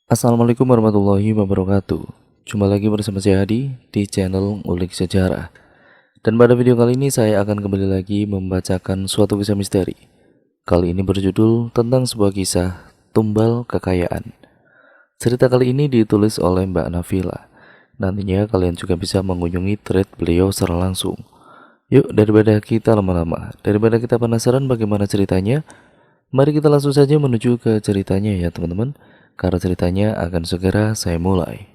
Assalamualaikum warahmatullahi wabarakatuh. Jumpa lagi bersama saya Hadi di channel Ngulik Sejarah. Dan pada video kali ini saya akan kembali lagi membacakan suatu kisah misteri. Kali ini berjudul tentang sebuah kisah tumbal kekayaan. Cerita kali ini ditulis oleh Mbak Nafila. Nantinya kalian juga bisa mengunjungi thread beliau secara langsung. Yuk, daripada kita lama-lama, daripada kita penasaran bagaimana ceritanya, mari kita langsung saja menuju ke ceritanya ya teman-teman. Karena ceritanya akan segera saya mulai.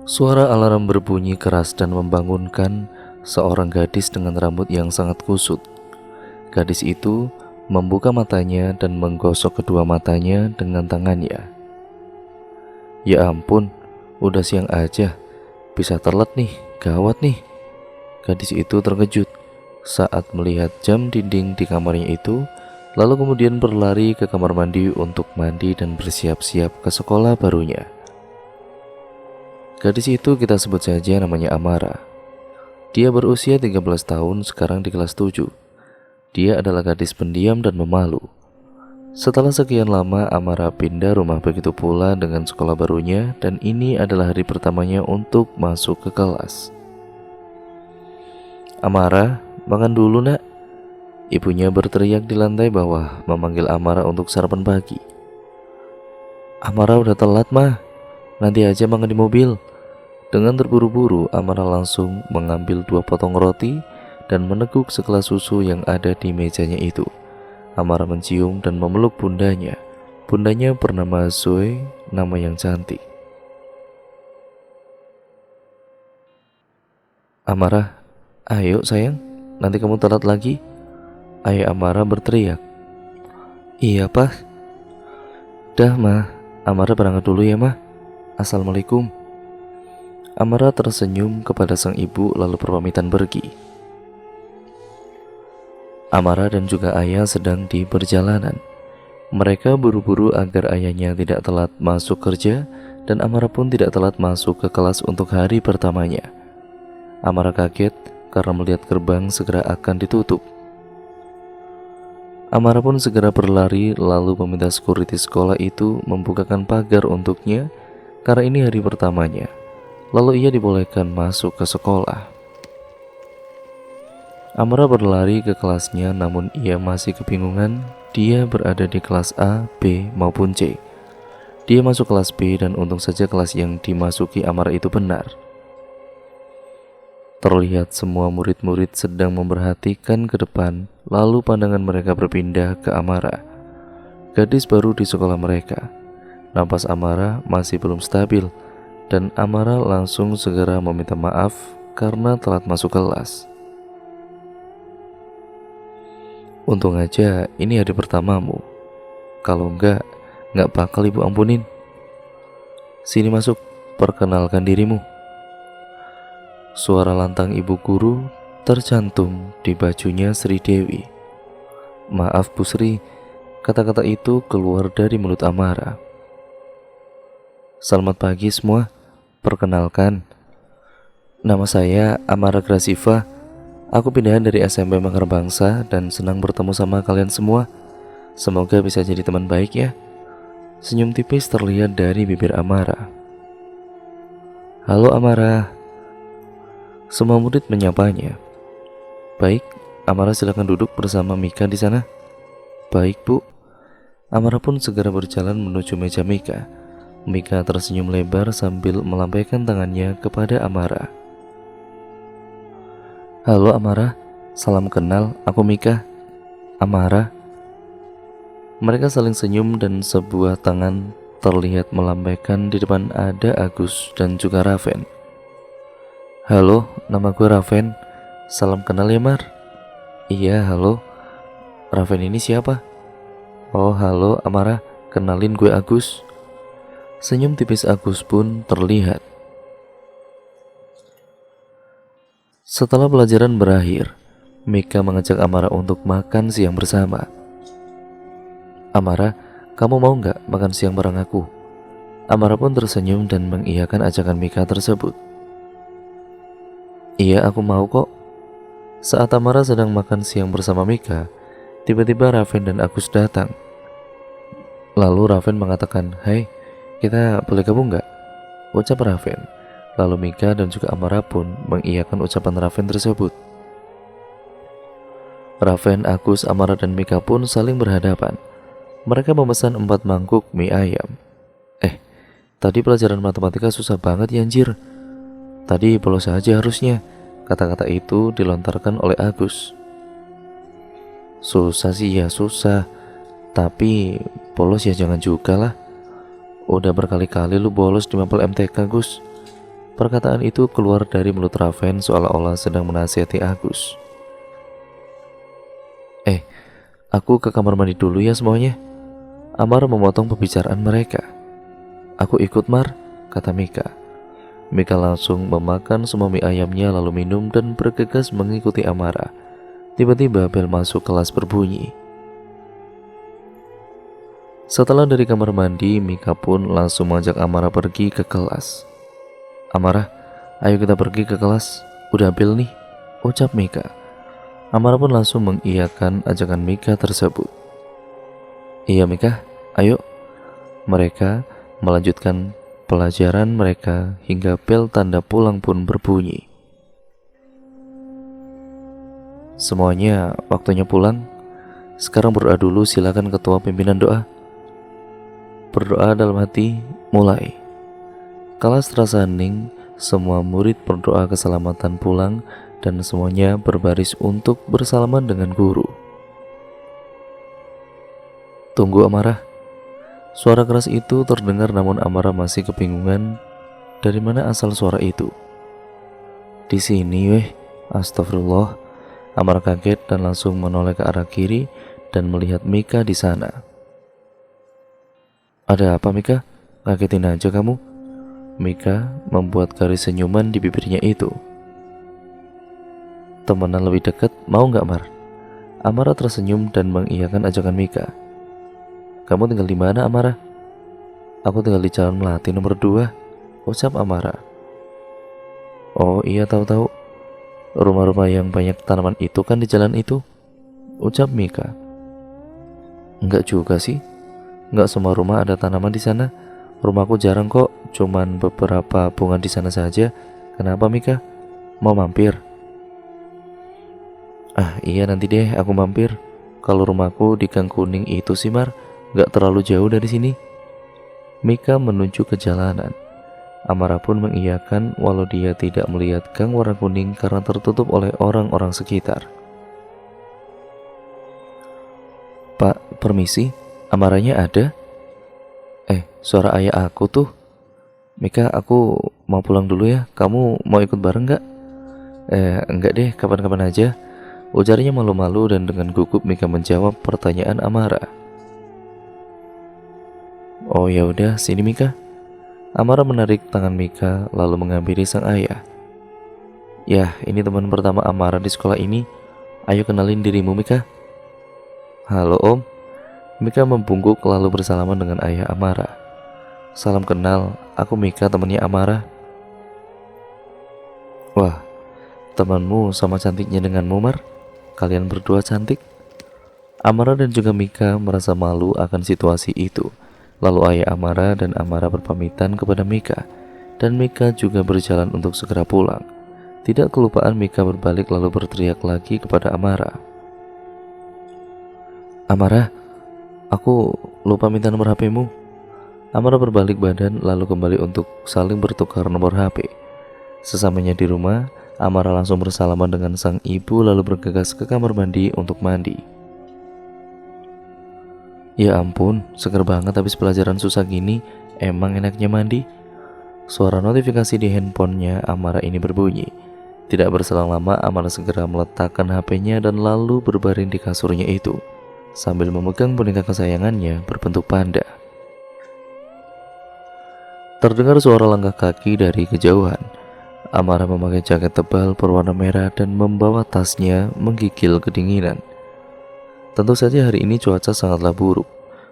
Suara alarm berbunyi keras dan membangunkan seorang gadis dengan rambut yang sangat kusut. Gadis itu membuka matanya dan menggosok kedua matanya dengan tangannya. Ya ampun, udah siang aja, bisa telat nih, gawat nih. Gadis itu terkejut saat melihat jam dinding di kamarnya itu, lalu kemudian berlari ke kamar mandi untuk mandi dan bersiap-siap ke sekolah barunya. Gadis itu kita sebut saja namanya Amara. Dia berusia 13 tahun, sekarang di kelas 7. Dia adalah gadis pendiam dan pemalu. Setelah sekian lama Amara pindah rumah, begitu pula dengan sekolah barunya, dan ini adalah hari pertamanya untuk masuk ke kelas. Amara, makan dulu nak. Ibunya berteriak di lantai bawah memanggil Amara untuk sarapan pagi. Amara udah telat mah, nanti aja makan di mobil. Dengan terburu-buru Amara langsung mengambil 2 potong roti dan meneguk segelas susu yang ada di mejanya itu. Amara mencium dan memeluk bundanya. Bundanya bernama Zoe, nama yang cantik. Amara, ayo sayang, nanti kamu telat lagi. Ayah Amara berteriak. Iya pak. Dah mah, Amara berangkat dulu ya mah. Assalamualaikum. Amara tersenyum kepada sang ibu lalu berpamitan pergi. Amara dan juga ayah sedang di perjalanan. Mereka buru-buru agar ayahnya tidak telat masuk kerja, dan Amara pun tidak telat masuk ke kelas untuk hari pertamanya. Amara kaget karena melihat gerbang segera akan ditutup. Amara pun segera berlari lalu meminta security sekolah itu membukakan pagar untuknya karena ini hari pertamanya. Lalu ia dibolehkan masuk ke sekolah. Amara berlari ke kelasnya, namun ia masih kebingungan. Dia berada di kelas A, B, maupun C. Dia masuk kelas B dan untung saja kelas yang dimasuki Amara itu benar. Terlihat semua murid-murid sedang memperhatikan ke depan, lalu pandangan mereka berpindah ke Amara, gadis baru di sekolah mereka. Napas Amara masih belum stabil, dan Amara langsung segera meminta maaf karena telat masuk kelas. Untung aja ini hari pertamamu. Kalau enggak bakal ibu ampunin. Sini masuk, perkenalkan dirimu. Suara lantang ibu guru tercantum di bajunya Sri Dewi. Maaf Bu Sri, kata-kata itu keluar dari mulut Amara. Selamat pagi semua. Perkenalkan, nama saya Amara Grasiva. Aku pindahan dari SMP Manggar Bangsa dan senang bertemu sama kalian semua. Semoga bisa jadi teman baik ya. Senyum tipis terlihat dari bibir Amara. Halo Amara. Semua murid menyapanya. Baik, Amara silakan duduk bersama Mika di sana. Baik Bu. Amara pun segera berjalan menuju meja Mika. Mika tersenyum lebar sambil melambaikan tangannya kepada Amara. Halo Amara, salam kenal, aku Mika. Amara. Mereka saling senyum dan sebuah tangan terlihat melambaikan di depan ada Agus dan juga Raven. Halo, nama gue Raven. Salam kenal ya Mar. Iya, halo. Raven ini siapa? Oh, halo Amara, kenalin gue Agus. Senyum tipis Agus pun terlihat. Setelah pelajaran berakhir, Mika mengajak Amara untuk makan siang bersama. Amara, kamu mau nggak makan siang bareng aku? Amara pun tersenyum dan mengiyakan ajakan Mika tersebut. Iya, aku mau kok. Saat Amara sedang makan siang bersama Mika, tiba-tiba Raven dan Agus datang. Lalu Raven mengatakan, "Hai, kita boleh gabung nggak?" Ucap Raven. Lalu Mika dan juga Amara pun mengiyakan ucapan Raven tersebut. Raven, Agus, Amara, dan Mika pun saling berhadapan. Mereka memesan 4 mangkuk mie ayam. Tadi pelajaran matematika susah banget ya anjir. Tadi bolos aja harusnya. Kata-kata itu dilontarkan oleh Agus. Susah sih ya susah, tapi bolos ya jangan juga lah. Udah berkali-kali lu bolos di mapel MTK, Gus. Perkataan itu keluar dari mulut Raven seolah-olah sedang menasihati Agus. Aku ke kamar mandi dulu ya semuanya. Amar memotong pembicaraan mereka. Aku ikut, Mar, kata Mika. Mika langsung memakan semua mie ayamnya lalu minum dan bergegas mengikuti Amara. Tiba-tiba bel masuk kelas berbunyi. Setelah dari kamar mandi, Mika pun langsung mengajak Amara pergi ke kelas. Amara, ayo kita pergi ke kelas. Udah bel nih, ucap Mika. Amara pun langsung mengiyakan ajakan Mika tersebut. Iya Mika, ayo. Mereka melanjutkan pelajaran mereka hingga bel tanda pulang pun berbunyi. Semuanya waktunya pulang. Sekarang berdoa dulu, silakan ketua pimpinan doa. Berdoa dalam hati, mulai. Kelas terasa hening, semua murid berdoa keselamatan pulang dan semuanya berbaris untuk bersalaman dengan guru. Tunggu Amara. Suara keras itu terdengar namun Amara masih kebingungan dari mana asal suara itu. Di sini weh, astagfirullah. Amara kaget dan langsung menoleh ke arah kiri dan melihat Mika di sana. Ada apa Mika? Ngagetin aja kamu. Mika membuat garis senyuman di bibirnya itu. Temenan lebih dekat, mau nggak Mar? Amara tersenyum dan mengiyakan ajakan Mika. Kamu tinggal di mana, Amara? Aku tinggal di Jalan Melati nomor 2, ucap Amara. Oh iya, tahu-tahu. Rumah-rumah yang banyak tanaman itu kan di jalan itu, ucap Mika. Enggak juga sih. Enggak semua rumah ada tanaman di sana. Rumahku jarang kok, cuman beberapa bunga di sana saja. Kenapa Mika? Mau mampir? Ah iya, nanti deh aku mampir. Kalau rumahku di Gang Kuning itu sih Mar, gak terlalu jauh dari sini. Mika menuju ke jalanan. Amara pun mengiyakan walau dia tidak melihat gang warna kuning karena tertutup oleh orang-orang sekitar. Pak, permisi, Amaranya ada? Suara ayah aku tuh. Mika, aku mau pulang dulu ya. Kamu mau ikut bareng gak? Enggak deh, kapan-kapan aja. Ujarnya malu-malu dan dengan gugup Mika menjawab pertanyaan Amara. Oh ya udah, sini Mika. Amara menarik tangan Mika lalu menghampiri sang ayah. Ya, ini teman pertama Amara di sekolah ini. Ayo kenalin dirimu Mika. Halo Om. Mika membungkuk lalu bersalaman dengan ayah Amara. Salam kenal, aku Mika temannya Amara. Wah, temanmu sama cantiknya denganmu Mar. Kalian berdua cantik. Amara dan juga Mika merasa malu akan situasi itu. Lalu ayah Amara dan Amara berpamitan kepada Mika, dan Mika juga berjalan untuk segera pulang. Tidak kelupaan Mika berbalik lalu berteriak lagi kepada Amara. Amara, aku lupa minta nomor HP-mu. Amara berbalik badan lalu kembali untuk saling bertukar nomor HP. Sesamanya di rumah, Amara langsung bersalaman dengan sang ibu lalu bergegas ke kamar mandi untuk mandi. Ya ampun, seger banget habis pelajaran susah gini. Emang enaknya mandi? Suara notifikasi di handphonenya Amara ini berbunyi. Tidak berselang lama, Amara segera meletakkan HP-nya dan lalu berbaring di kasurnya itu sambil memegang boneka kesayangannya berbentuk panda. Terdengar suara langkah kaki dari kejauhan. Amara memakai jaket tebal berwarna merah dan membawa tasnya menggigil kedinginan. Tentu saja hari ini cuaca sangatlah buruk.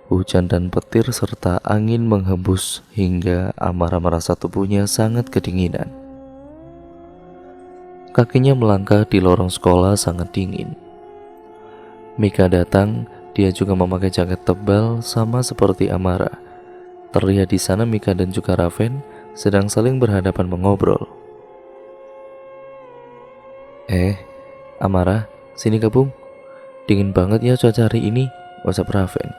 Hujan dan petir serta angin menghembus hingga Amara merasa tubuhnya sangat kedinginan. Kakinya melangkah di lorong sekolah sangat dingin. Mika datang, dia juga memakai jaket tebal sama seperti Amara. Terlihat di sana Mika dan juga Raven sedang saling berhadapan mengobrol. Amara, sini gabung. Dingin banget ya cuaca hari ini, ucap Raven.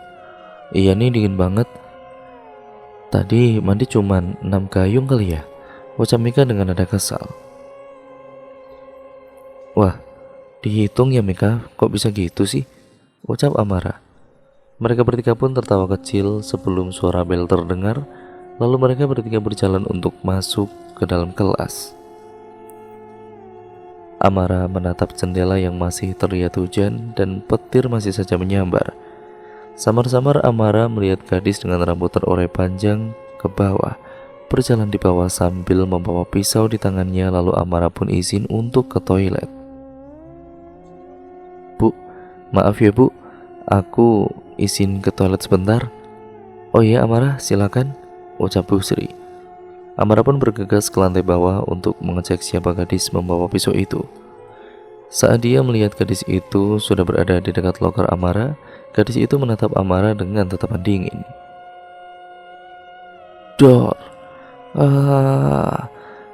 Iya nih dingin banget. Tadi mandi cuman 6 gayung kali ya, ucap Mika dengan nada kesal. Wah, dihitung ya Mika, kok bisa gitu sih, ucap Amara. Mereka bertiga pun tertawa kecil sebelum suara bel terdengar. Lalu mereka bertiga berjalan untuk masuk ke dalam kelas. Amara menatap jendela yang masih terlihat hujan dan petir masih saja menyambar. Samar-samar Amara melihat gadis dengan rambut terurai panjang ke bawah berjalan di bawah sambil membawa pisau di tangannya. Lalu Amara pun izin untuk ke toilet. Bu, maaf ya bu, aku izin ke toilet sebentar. Oh iya Amara, silakan, ucap Bu Sri. Amara pun bergegas ke lantai bawah untuk mengecek siapa gadis membawa pisau itu. Saat dia melihat gadis itu sudah berada di dekat loker Amara, gadis itu menatap Amara dengan tatapan dingin. Dor!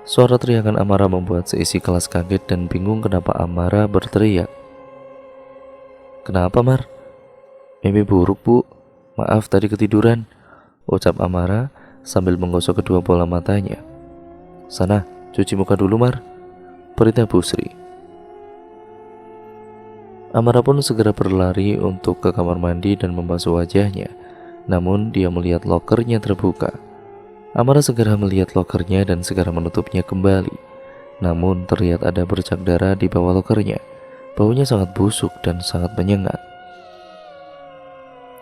Suara teriakan Amara membuat seisi kelas kaget dan bingung kenapa Amara berteriak. Kenapa Mar? Mimpi buruk bu, maaf tadi ketiduran, ucap Amara sambil menggosok kedua bola matanya. Sana, cuci muka dulu Mar, perintah Bu Sri. Amara pun segera berlari untuk ke kamar mandi dan membasuh wajahnya. Namun dia melihat lokernya terbuka. Amara segera melihat lokernya dan segera menutupnya kembali. Namun terlihat ada bercak darah di bawah lokernya. Baunya sangat busuk dan sangat menyengat.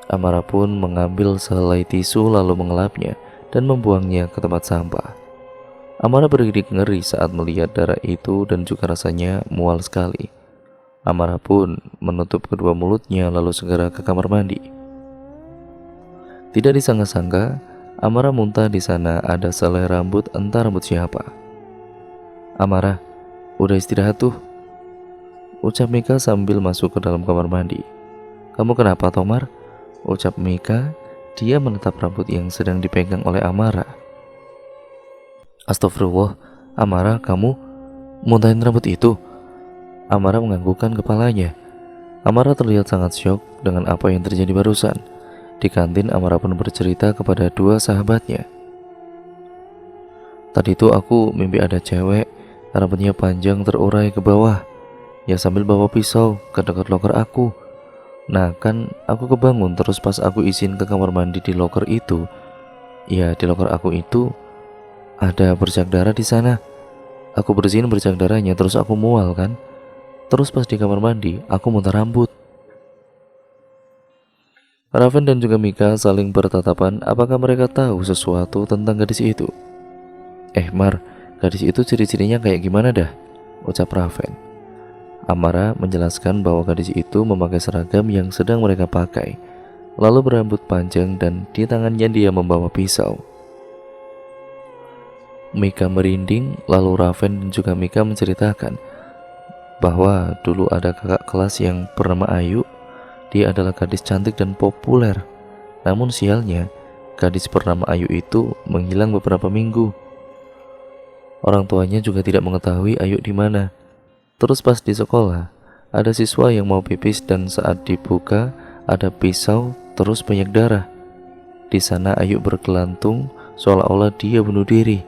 Amara pun mengambil sehelai tisu lalu mengelapnya dan membuangnya ke tempat sampah. Amara bergidik ngeri saat melihat darah itu dan juga rasanya mual sekali. Amara pun menutup kedua mulutnya lalu segera ke kamar mandi. Tidak disangka-sangka, Amara muntah di sana ada selai rambut, entah rambut siapa. Amara, udah istirahat tuh, ucap Mika sambil masuk ke dalam kamar mandi. Kamu kenapa Tomar? Ucap Mika. Dia menatap rambut yang sedang dipegang oleh Amara. Astagfirullah, Amara, kamu muntahin rambut itu? Amara menganggukkan kepalanya. Amara terlihat sangat syok dengan apa yang terjadi barusan. Di kantin, Amara pun bercerita kepada dua sahabatnya. Tadi itu aku mimpi ada cewek, rambutnya panjang terurai ke bawah, ya sambil bawa pisau ke dekat loker aku. Nah kan aku kebangun terus pas aku izin ke kamar mandi di loker itu. Ya di loker aku itu ada bercak darah di sana. Aku bersihin bercak darahnya terus aku mual kan. Terus pas di kamar mandi aku muntah rambut. Raven dan juga Mika saling bertatapan. Apakah mereka tahu sesuatu tentang gadis itu? Mar, gadis itu ciri-cirinya kayak gimana dah? Ucap Raven. Amara menjelaskan bahwa gadis itu memakai seragam yang sedang mereka pakai, lalu berambut panjang dan di tangannya dia membawa pisau. Mika merinding, lalu Raven dan juga Mika menceritakan bahwa dulu ada kakak kelas yang bernama Ayu. Dia adalah gadis cantik dan populer. Namun sialnya, gadis bernama Ayu itu menghilang beberapa minggu. Orang tuanya juga tidak mengetahui Ayu di mana. Terus pas di sekolah, ada siswa yang mau pipis dan saat dibuka ada pisau terus banyak darah. Di sana Ayu bergelantung seolah-olah dia bunuh diri.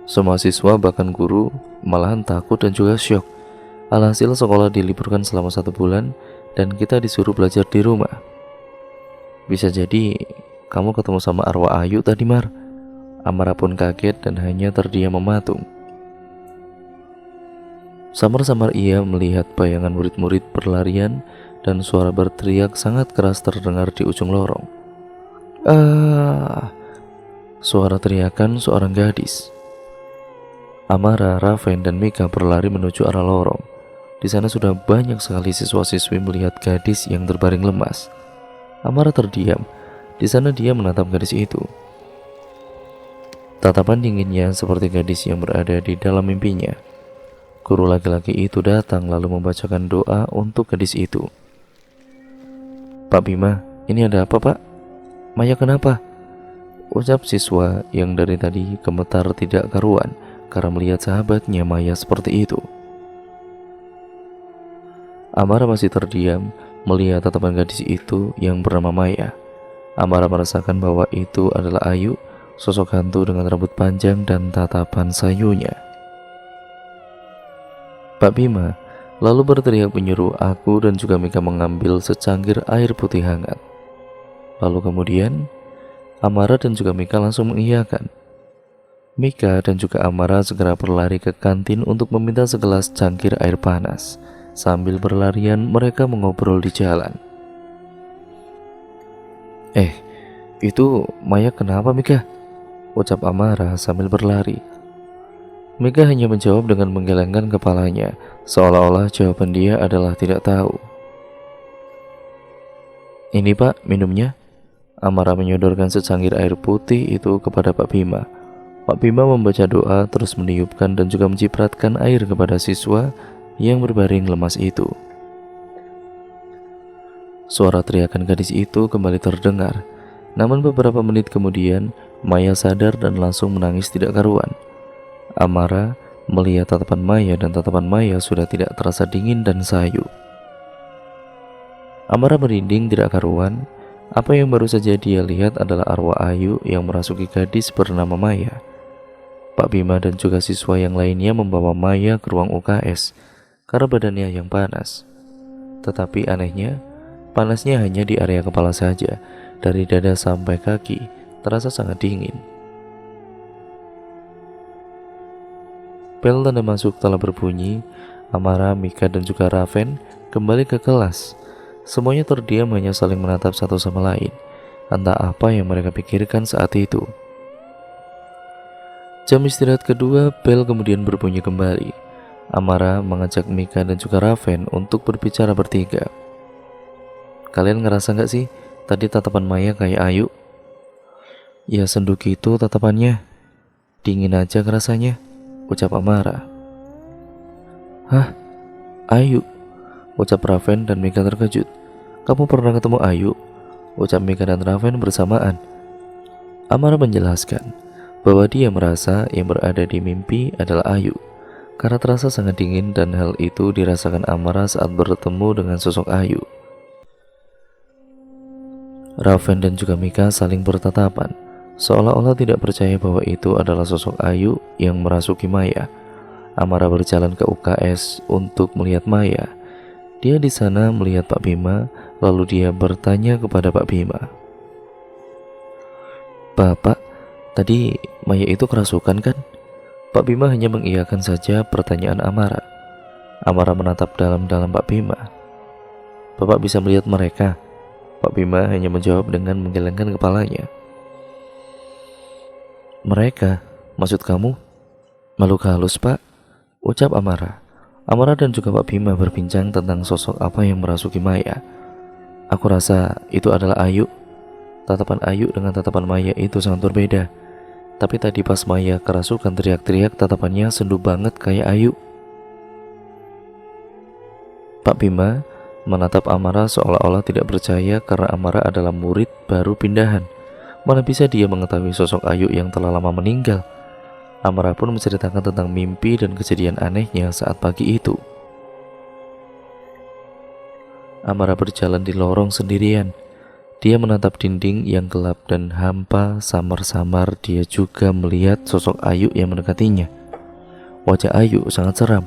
Semua siswa bahkan guru malahan takut dan juga syok. Alhasil sekolah diliburkan selama 1 bulan dan kita disuruh belajar di rumah. Bisa jadi kamu ketemu sama arwah Ayu tadi Mar. Amara pun kaget dan hanya terdiam mematung. Samar-samar ia melihat bayangan murid-murid berlarian dan suara berteriak sangat keras terdengar di ujung lorong. Suara teriakan seorang gadis. Amara, Raven, dan Mika berlari menuju arah lorong. Di sana sudah banyak sekali siswa-siswi melihat gadis yang terbaring lemas. Amara terdiam. Di sana dia menatap gadis itu. Tatapan dinginnya seperti gadis yang berada di dalam mimpinya. Guru laki-laki itu datang lalu membacakan doa untuk gadis itu. "Pak Bima, ini ada apa Pak? Maya kenapa?" Ucap siswa yang dari tadi gemetar tidak karuan karena melihat sahabatnya Maya seperti itu. Amara masih terdiam melihat tatapan gadis itu yang bernama Maya. Amara merasakan bahwa itu adalah Ayu, sosok hantu dengan rambut panjang dan tatapan sayunya. Pak Bima lalu berteriak menyuruh aku dan juga Mika mengambil secangkir air putih hangat. Lalu kemudian Amara dan juga Mika langsung mengiyakan. Mika dan juga Amara segera berlari ke kantin untuk meminta segelas cangkir air panas. Sambil berlarian mereka mengobrol di jalan. Itu Maya kenapa Mika?" ucap Amara sambil berlari. Mika hanya menjawab dengan menggelengkan kepalanya, seolah-olah jawaban dia adalah tidak tahu. "Ini Pak, minumnya." Amara menyodorkan secangkir air putih itu kepada Pak Bima. Pak Bima membaca doa terus meniupkan dan juga mencipratkan air kepada siswa yang berbaring lemas itu. Suara teriakan gadis itu kembali terdengar. Namun beberapa menit kemudian Maya sadar dan langsung menangis tidak karuan. Amara melihat tatapan Maya dan tatapan Maya sudah tidak terasa dingin dan sayu. Amara merinding tidak karuan. Apa yang baru saja dia lihat adalah arwah Ayu yang merasuki gadis bernama Maya. Pak Bima dan juga siswa yang lainnya membawa Maya ke ruang UKS karena badannya yang panas. Tetapi anehnya, panasnya hanya di area kepala saja. Dari dada sampai kaki terasa sangat dingin. Bel tanda masuk telah berbunyi. Amara, Mika dan juga Raven kembali ke kelas. Semuanya terdiam hanya saling menatap satu sama lain. Entah apa yang mereka pikirkan saat itu. Jam istirahat kedua, bel kemudian berbunyi kembali. Amara mengajak Mika dan juga Raven untuk berbicara bertiga. "Kalian ngerasa gak sih tadi tatapan Maya kayak Ayu?" "Ya sendu gitu tatapannya. Dingin aja rasanya," ucap Amara. "Hah? Ayu?" ucap Raven dan Mika terkejut. "Kamu pernah ketemu Ayu?" ucap Mika dan Raven bersamaan. Amara menjelaskan bahwa dia merasa yang berada di mimpi adalah Ayu karena terasa sangat dingin dan hal itu dirasakan Amara saat bertemu dengan sosok Ayu. Raven dan juga Mika saling bertatapan, seolah-olah tidak percaya bahwa itu adalah sosok Ayu yang merasuki Maya. Amara berjalan ke UKS untuk melihat Maya. Dia di sana melihat Pak Bima, lalu dia bertanya kepada Pak Bima. "Bapak, tadi Maya itu kerasukan kan?" Pak Bima hanya mengiyakan saja pertanyaan Amara. Amara menatap dalam-dalam Pak Bima. "Bapak bisa melihat mereka?" Pak Bima hanya menjawab dengan menggelengkan kepalanya. "Mereka? Maksud kamu? Makhluk halus Pak?" ucap Amara. Amara dan juga Pak Bima berbincang tentang sosok apa yang merasuki Maya. "Aku rasa itu adalah Ayu. Tatapan Ayu dengan tatapan Maya itu sangat berbeda. Tapi tadi pas Maya kerasukan teriak-teriak, tatapannya sendu banget kayak Ayu." Pak Bima menatap Amara seolah-olah tidak percaya karena Amara adalah murid baru pindahan. Mana bisa dia mengetahui sosok Ayu yang telah lama meninggal? Amara pun menceritakan tentang mimpi dan kejadian anehnya saat pagi itu. Amara berjalan di lorong sendirian. Dia menatap dinding yang gelap dan hampa. Samar-samar dia juga melihat sosok Ayu yang mendekatinya. Wajah Ayu sangat seram.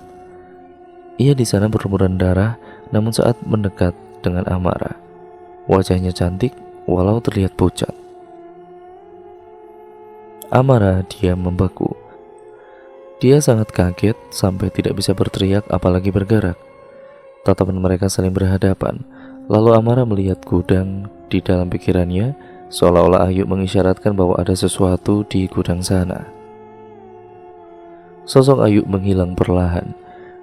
Ia di sana berlumuran darah, namun saat mendekat dengan Amara, wajahnya cantik walau terlihat pucat. Amara diam membeku. Dia sangat kaget sampai tidak bisa berteriak apalagi bergerak. Tatapan mereka saling berhadapan. Lalu Amara melihat gudang di dalam pikirannya, seolah-olah Ayu mengisyaratkan bahwa ada sesuatu di gudang sana. Sosok Ayu menghilang perlahan.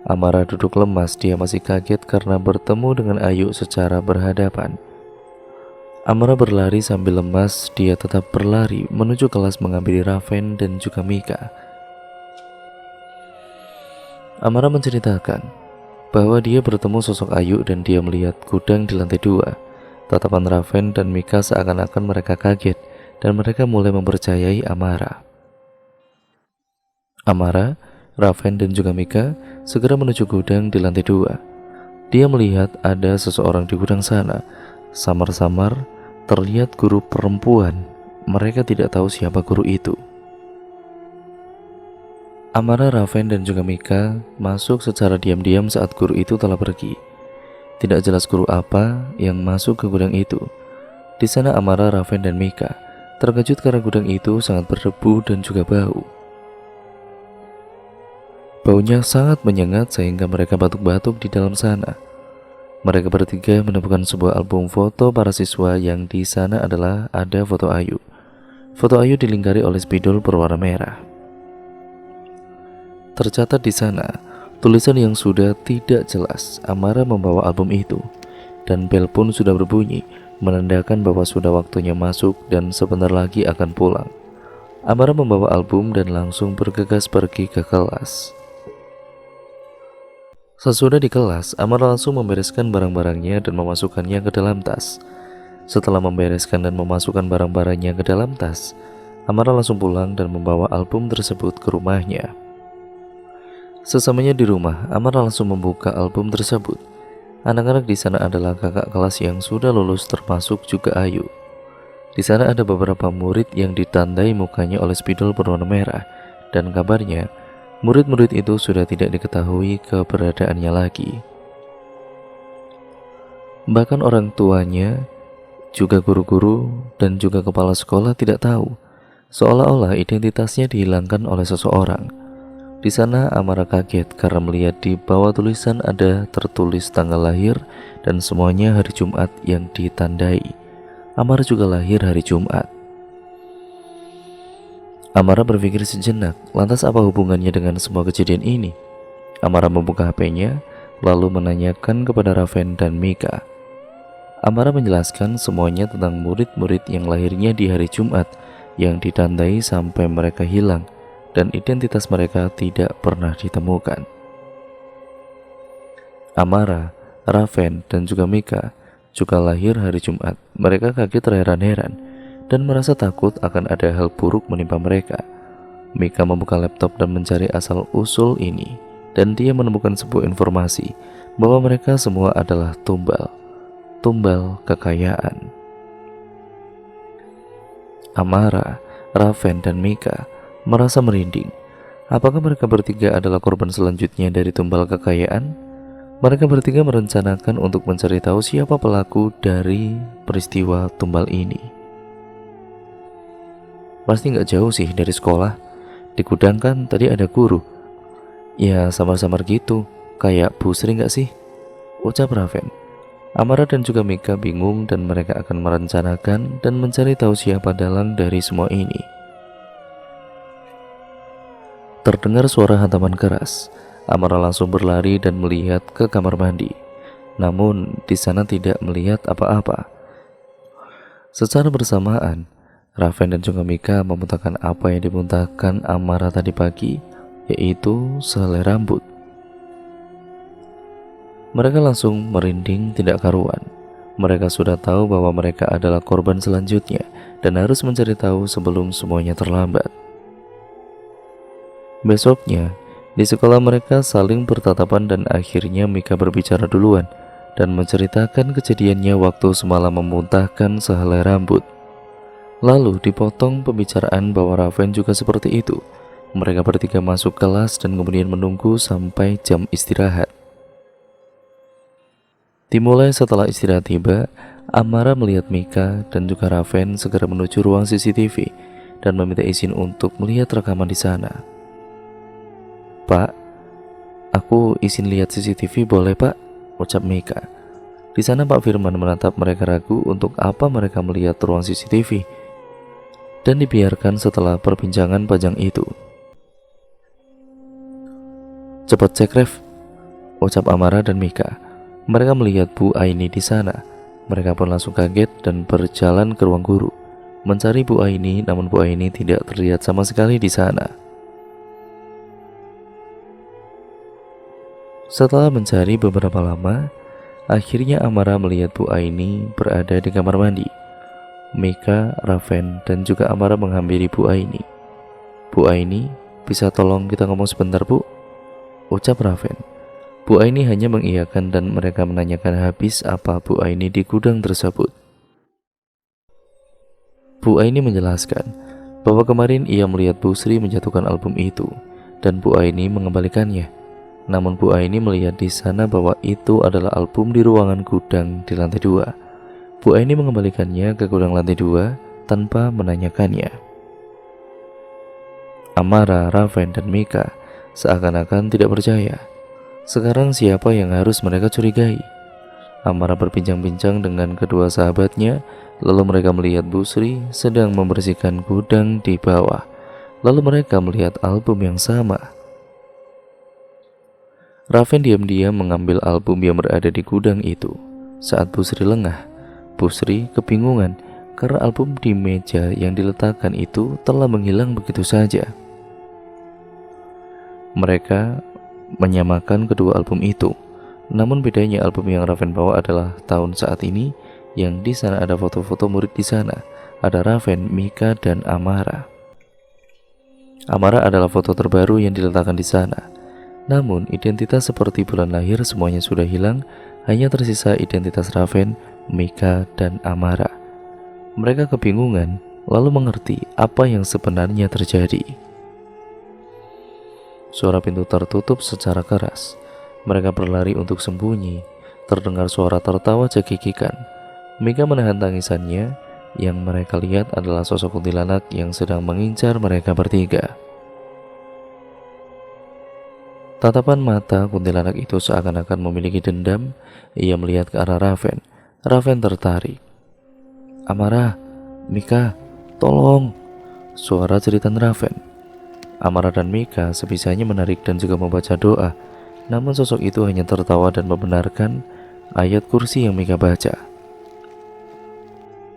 Amara duduk lemas, dia masih kaget karena bertemu dengan Ayu secara berhadapan. Amara berlari sambil lemas. Dia tetap berlari menuju kelas menghampiri Raven dan juga Mika. Amara menceritakan bahwa dia bertemu sosok Ayu dan dia melihat gudang di lantai 2. Tatapan Raven dan Mika seakan-akan mereka kaget dan mereka mulai mempercayai Amara. Amara, Raven dan juga Mika segera menuju gudang di lantai 2. Dia melihat ada seseorang di gudang sana. Samar-samar terlihat guru perempuan. Mereka tidak tahu siapa guru itu. Amara, Raven dan juga Mika masuk secara diam-diam saat guru itu telah pergi. Tidak jelas guru apa yang masuk ke gudang itu. Di sana Amara, Raven dan Mika terkejut karena gudang itu sangat berdebu dan juga bau. Baunya sangat menyengat sehingga mereka batuk-batuk di dalam sana. Mereka bertiga menemukan sebuah album foto para siswa yang di sana adalah ada foto Ayu. Foto Ayu dilingkari oleh spidol berwarna merah. Tercatat di sana tulisan yang sudah tidak jelas. Amara membawa album itu dan bel pun sudah berbunyi, menandakan bahwa sudah waktunya masuk dan sebentar lagi akan pulang. Amara membawa album dan langsung bergegas pergi ke kelas. Sesudah di kelas, Amara langsung membereskan barang-barangnya dan memasukkannya ke dalam tas. Setelah membereskan dan memasukkan barang-barangnya ke dalam tas, Amara langsung pulang dan membawa album tersebut ke rumahnya. Sesamanya di rumah, Amara langsung membuka album tersebut. Anak-anak di sana adalah kakak kelas yang sudah lulus termasuk juga Ayu. Di sana ada beberapa murid yang ditandai mukanya oleh spidol berwarna merah dan kabarnya murid-murid itu sudah tidak diketahui keberadaannya lagi. Bahkan orang tuanya, juga guru-guru dan juga kepala sekolah tidak tahu, seolah-olah identitasnya dihilangkan oleh seseorang. Di sana Amara kaget karena melihat di bawah tulisan ada tertulis tanggal lahir dan semuanya hari Jumat yang ditandai. Amara juga lahir hari Jumat. Amara berpikir sejenak, lantas apa hubungannya dengan semua kejadian ini? Amara membuka HP-nya, lalu menanyakan kepada Raven dan Mika. Amara menjelaskan semuanya tentang murid-murid yang lahirnya di hari Jumat yang ditandai sampai mereka hilang dan identitas mereka tidak pernah ditemukan. Amara, Raven dan juga Mika juga lahir hari Jumat. Mereka kaget terheran-heran dan merasa takut akan ada hal buruk menimpa mereka. Mika membuka laptop dan mencari asal-usul ini, dan dia menemukan sebuah informasi bahwa mereka semua adalah tumbal kekayaan. Amara, Raven dan Mika merasa merinding. Apakah mereka bertiga adalah korban selanjutnya dari tumbal kekayaan? Mereka bertiga merencanakan untuk mencari tahu siapa pelaku dari peristiwa tumbal ini. Pasti nggak jauh sih dari sekolah. Di gudang kan tadi ada guru. Ya samar-samar gitu, kayak Bu Sri nggak sih? Ucap Raven. Amara dan juga Mika bingung dan mereka akan merencanakan dan mencari tahu siapa dalang dari semua ini. Terdengar suara hantaman keras. Amara langsung berlari dan melihat ke kamar mandi. Namun di sana tidak melihat apa-apa. Secara bersamaan, Raven dan juga Mika memuntahkan apa yang dimuntahkan Amara tadi pagi, yaitu sehelai rambut. Mereka langsung merinding tidak karuan. Mereka sudah tahu bahwa mereka adalah korban selanjutnya dan harus mencari tahu sebelum semuanya terlambat. Besoknya, di sekolah mereka saling bertatapan dan akhirnya Mika berbicara duluan dan menceritakan kejadiannya waktu semalam memuntahkan sehelai rambut. Lalu dipotong pembicaraan bahwa Raven juga seperti itu. Mereka bertiga masuk kelas dan kemudian menunggu sampai jam istirahat. Dimulai setelah istirahat tiba, Amara melihat Mika dan juga Raven segera menuju ruang CCTV dan meminta izin untuk melihat rekaman di sana. Pak, aku izin lihat CCTV boleh pak? Ucap Mika. Di sana Pak Firman menatap mereka ragu untuk apa mereka melihat ruang CCTV dan dibiarkan setelah perbincangan panjang itu. Cepat cek ref, ucap Amara dan Mika. Mereka melihat Bu Aini di sana. Mereka pun langsung kaget dan berjalan ke ruang guru mencari Bu Aini, namun Bu Aini tidak terlihat sama sekali di sana. Setelah mencari beberapa lama, akhirnya Amara melihat Bu Aini berada di kamar mandi. Mika, Raven, dan juga Amara menghampiri Bu Aini. Bu Aini, bisa tolong kita ngomong sebentar, Bu? Ucap Raven. Bu Aini hanya mengiyakan dan mereka menanyakan habis apa Bu Aini di gudang tersebut. Bu Aini menjelaskan bahwa kemarin ia melihat Bu Sri menjatuhkan album itu dan Bu Aini mengembalikannya. Namun Bu Aini melihat di sana bahwa itu adalah album di ruangan gudang di lantai 2. Bu Aini mengembalikannya ke gudang lantai 2 tanpa menanyakannya. Amara, Raven, dan Mika seakan-akan tidak percaya. Sekarang siapa yang harus mereka curigai? Amara berbincang-bincang dengan kedua sahabatnya, lalu mereka melihat Bu Sri sedang membersihkan gudang di bawah. Lalu mereka melihat album yang sama. Raven diam-diam mengambil album yang berada di gudang itu. Saat Bu Sri lengah, Bu Sri kebingungan karena album di meja yang diletakkan itu telah menghilang begitu saja. Mereka menyamakan kedua album itu. Namun bedanya album yang Raven bawa adalah tahun saat ini, yang di sana ada foto-foto murid di sana. Ada Raven, Mika, dan Amara. Amara adalah foto terbaru yang diletakkan di sana. Namun identitas seperti bulan lahir semuanya sudah hilang, hanya tersisa identitas Raven, Mika, dan Amara. Mereka kebingungan, lalu mengerti apa yang sebenarnya terjadi. Suara pintu tertutup secara keras. Mereka berlari untuk sembunyi. Terdengar suara tertawa cekikikan. Mika menahan tangisannya. Yang mereka lihat adalah sosok kuntilanak yang sedang mengincar mereka bertiga. Tatapan mata kuntilanak itu seakan-akan memiliki dendam. Ia melihat ke arah Raven. Raven tertarik. Amara, Mika, tolong! Suara jeritan Raven. Amara dan Mika sebisanya menarik dan juga membaca doa. Namun sosok itu hanya tertawa dan membenarkan ayat kursi yang Mika baca.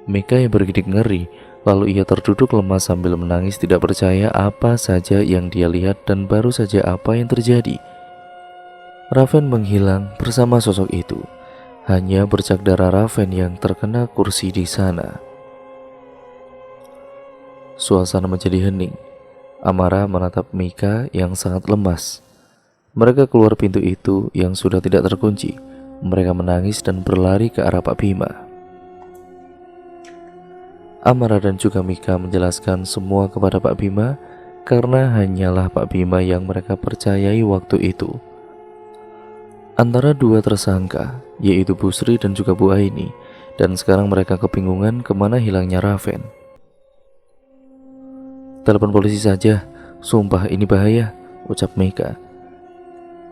Mika yang bergidik ngeri, lalu ia terduduk lemas sambil menangis tidak percaya apa saja yang dia lihat dan baru saja apa yang terjadi. Raven menghilang bersama sosok itu. Hanya bercak darah Raven yang terkena kursi di sana. Suasana menjadi hening. Amara menatap Mika yang sangat lemas. Mereka keluar pintu itu yang sudah tidak terkunci. Mereka menangis dan berlari ke arah Pak Bima. Amara dan juga Mika menjelaskan semua kepada Pak Bima karena hanyalah Pak Bima yang mereka percayai waktu itu. Antara dua tersangka, yaitu Bu Sri dan juga Bu Aini, dan sekarang mereka kebingungan kemana hilangnya Raven. Telepon polisi saja, sumpah ini bahaya, ucap Mika.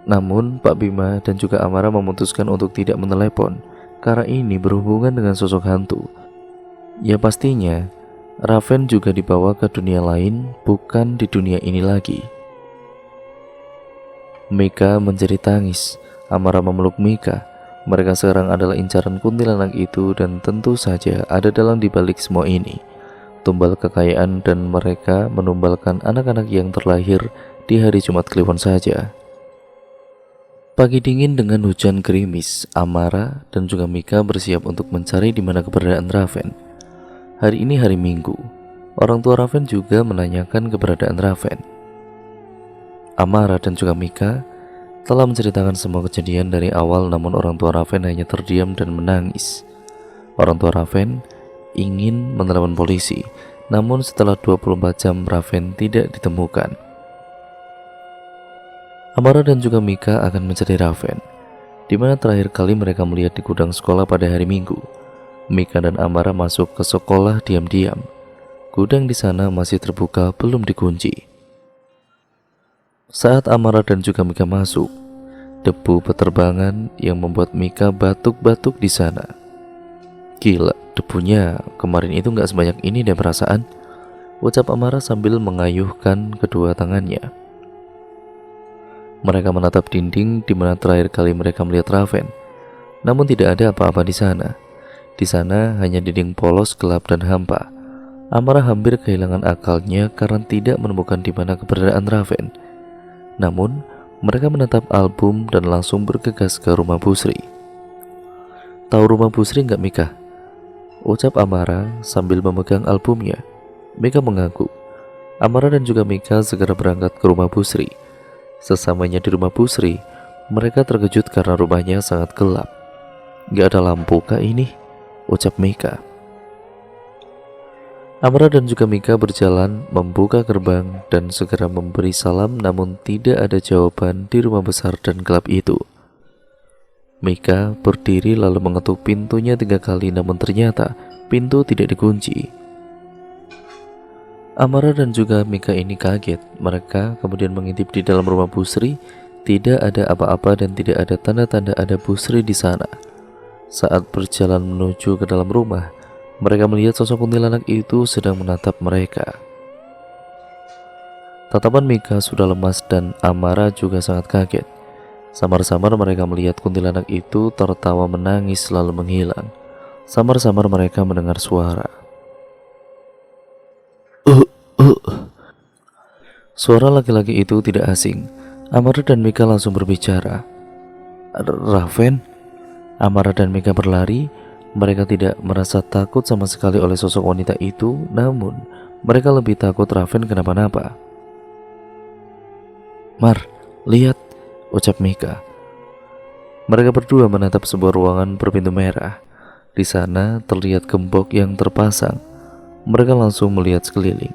Namun Pak Bima dan juga Amara memutuskan untuk tidak menelepon karena ini berhubungan dengan sosok hantu. Ya pastinya Raven juga dibawa ke dunia lain, bukan di dunia ini lagi. Mika menjadi tangis. Amara memeluk Mika. Mereka sekarang adalah incaran kuntilanak itu dan tentu saja ada dalang dibalik semua ini. Tumbal kekayaan dan mereka menumbalkan anak-anak yang terlahir di hari Jumat Kliwon saja. Pagi dingin dengan hujan gerimis, Amara dan juga Mika bersiap untuk mencari di mana keberadaan Raven. Hari ini hari Minggu. Orang tua Raven juga menanyakan keberadaan Raven. Amara dan juga Mika telah menceritakan semua kejadian dari awal, namun orang tua Raven hanya terdiam dan menangis. Orang tua Raven ingin menelepon polisi, namun setelah 24 jam Raven tidak ditemukan. Amara dan juga Mika akan mencari Raven, di mana terakhir kali mereka melihat di gudang sekolah pada hari Minggu. Mika dan Amara masuk ke sekolah diam-diam. Gudang di sana masih terbuka, belum dikunci. Saat Amara dan juga Mika masuk, debu beterbangan yang membuat Mika batuk-batuk di sana. Gila, debunya kemarin itu gak sebanyak ini deh perasaan, ucap Amara sambil mengayuhkan kedua tangannya. Mereka menatap dinding di mana terakhir kali mereka melihat Raven, namun tidak ada apa-apa di sana. Di sana hanya dinding polos, gelap dan hampa. Amara hampir kehilangan akalnya karena tidak menemukan di mana keberadaan Raven. Namun, mereka menatap album dan langsung bergegas ke rumah Busri. "Tahu rumah Busri nggak, Mika?" ucap Amara sambil memegang albumnya. Mika mengangguk. Amara dan juga Mika segera berangkat ke rumah Busri. Sesamanya di rumah Busri, mereka terkejut karena rumahnya sangat gelap. "Gak ada lampu kah ini?" ucap Mika. Amara dan juga Mika berjalan membuka gerbang dan segera memberi salam, namun tidak ada jawaban di rumah besar dan gelap itu. Mika berdiri lalu mengetuk pintunya 3 kali, namun ternyata pintu tidak dikunci. Amara dan juga Mika ini kaget. Mereka kemudian mengintip di dalam rumah Busri. Tidak ada apa-apa dan tidak ada tanda-tanda ada Busri di sana. Saat berjalan menuju ke dalam rumah, mereka melihat sosok kuntilanak itu sedang menatap mereka. Tatapan Mika sudah lemas dan Amara juga sangat kaget. Samar-samar mereka melihat kuntilanak itu tertawa menangis lalu menghilang. Samar-samar mereka mendengar suara. Suara laki-laki itu tidak asing. Amara dan Mika langsung berbicara. "Raven?" Amara dan Mika berlari. Mereka tidak merasa takut sama sekali oleh sosok wanita itu, namun mereka lebih takut Raven kenapa-napa. "Mar, lihat," ucap Mika. Mereka berdua menatap sebuah ruangan berpintu merah. Di sana terlihat gembok yang terpasang. Mereka langsung melihat sekeliling.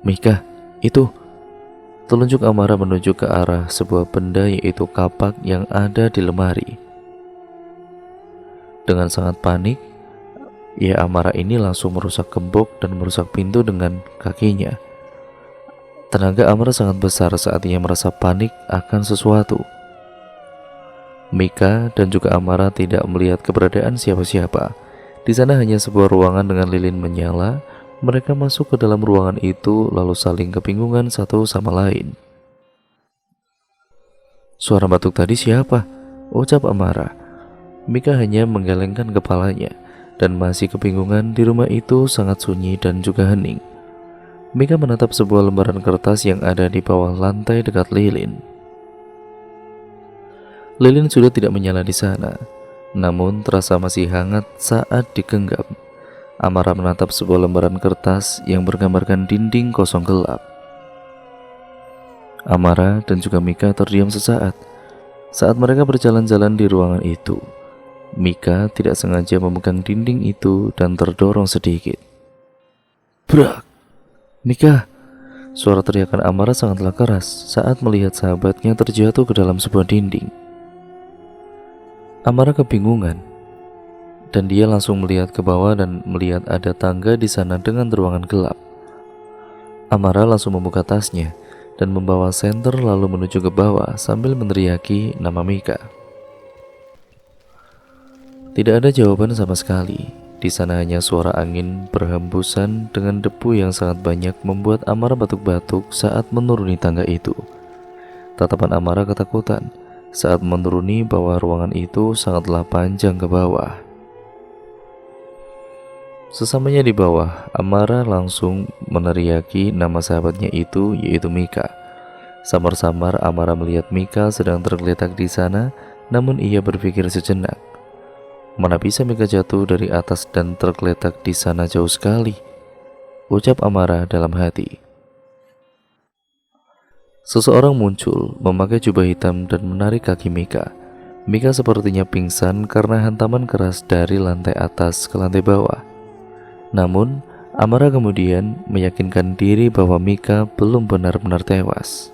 "Mika, itu," telunjuk Amara menuju ke arah sebuah benda, yaitu kapak yang ada di lemari. Dengan sangat panik, Amara ini langsung merusak gembok dan merusak pintu dengan kakinya. Tenaga Amara sangat besar saat ia merasa panik akan sesuatu. Mika dan juga Amara tidak melihat keberadaan siapa-siapa. Di sana hanya sebuah ruangan dengan lilin menyala. Mereka masuk ke dalam ruangan itu lalu saling kebingungan satu sama lain. "Suara batuk tadi siapa?" ucap Amara. Mika hanya menggelengkan kepalanya dan masih kebingungan. Di rumah itu sangat sunyi dan juga hening. Mika menatap sebuah lembaran kertas yang ada di bawah lantai dekat lilin. Lilin sudah tidak menyala di sana, namun terasa masih hangat saat digenggam. Amara menatap sebuah lembaran kertas yang bergambarkan dinding kosong gelap. Amara dan juga Mika terdiam sesaat. Saat mereka berjalan-jalan di ruangan itu, Mika tidak sengaja memegang dinding itu dan terdorong sedikit. "Brak!" "Mika!" Suara teriakan Amara sangatlah keras saat melihat sahabatnya terjatuh ke dalam sebuah dinding. Amara kebingungan dan dia langsung melihat ke bawah dan melihat ada tangga di sana dengan ruangan gelap. Amara langsung membuka tasnya dan membawa senter lalu menuju ke bawah sambil meneriaki nama Mika. Tidak ada jawaban sama sekali. Di sana hanya suara angin berhembusan dengan debu yang sangat banyak membuat Amara batuk-batuk saat menuruni tangga itu. Tatapan Amara ketakutan saat menuruni bawah ruangan itu sangatlah panjang ke bawah. Sesamanya di bawah, Amara langsung meneriaki nama sahabatnya itu, yaitu Mika. Samar-samar Amara melihat Mika sedang tergeletak di sana, namun ia berpikir sejenak. Mana bisa Mika jatuh dari atas dan tergeletak di sana jauh sekali, ucap Amara dalam hati. Seseorang muncul memakai jubah hitam dan menarik kaki Mika. Mika sepertinya pingsan karena hantaman keras dari lantai atas ke lantai bawah. Namun, Amara kemudian meyakinkan diri bahwa Mika belum benar-benar tewas.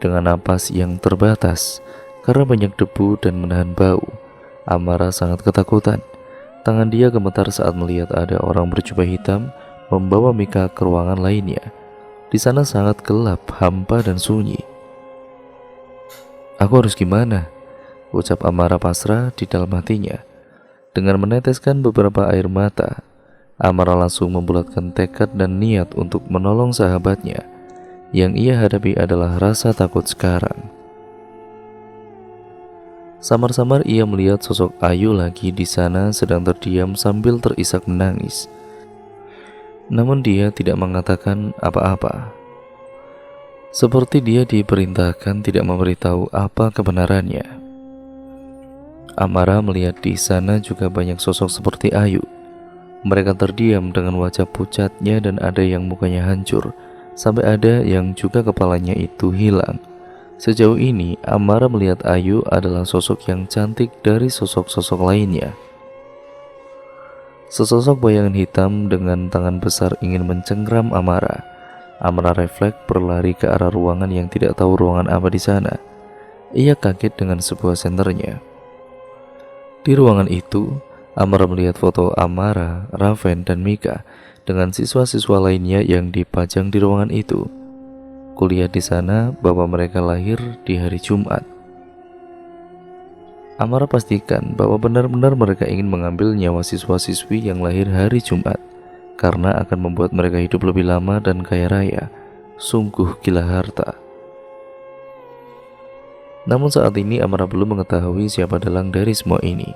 Dengan napas yang terbatas karena banyak debu dan menahan bau, Amara sangat ketakutan. Tangan dia gemetar saat melihat ada orang berjubah hitam membawa Mika ke ruangan lainnya. Di sana sangat gelap, hampa dan sunyi. "Aku harus gimana?" ucap Amara pasrah di dalam hatinya. Dengan meneteskan beberapa air mata, Amara langsung membulatkan tekad dan niat untuk menolong sahabatnya. Yang ia hadapi adalah rasa takut sekarang. Samar-samar ia melihat sosok Ayu lagi di sana sedang terdiam sambil terisak menangis. Namun dia tidak mengatakan apa-apa. Seperti dia diperintahkan tidak memberitahu apa kebenarannya. Amara melihat di sana juga banyak sosok seperti Ayu. Mereka terdiam dengan wajah pucatnya dan ada yang mukanya hancur, sampai ada yang juga kepalanya itu hilang. Sejauh ini, Amara melihat Ayu adalah sosok yang cantik dari sosok-sosok lainnya. Sesosok bayangan hitam dengan tangan besar ingin mencengkram Amara. Amara refleks berlari ke arah ruangan yang tidak tahu ruangan apa di sana. Ia kaget dengan sebuah senternya. Di ruangan itu, Amara melihat foto Amara, Raven, dan Mika dengan siswa-siswa lainnya yang dipajang di ruangan itu. Kulihat di sana bahwa mereka lahir di hari Jumat. Amara pastikan bahwa benar-benar mereka ingin mengambil nyawa siswa-siswi yang lahir hari Jumat karena akan membuat mereka hidup lebih lama dan kaya raya. Sungguh gila harta. Namun saat ini Amara belum mengetahui siapa dalang dari semua ini.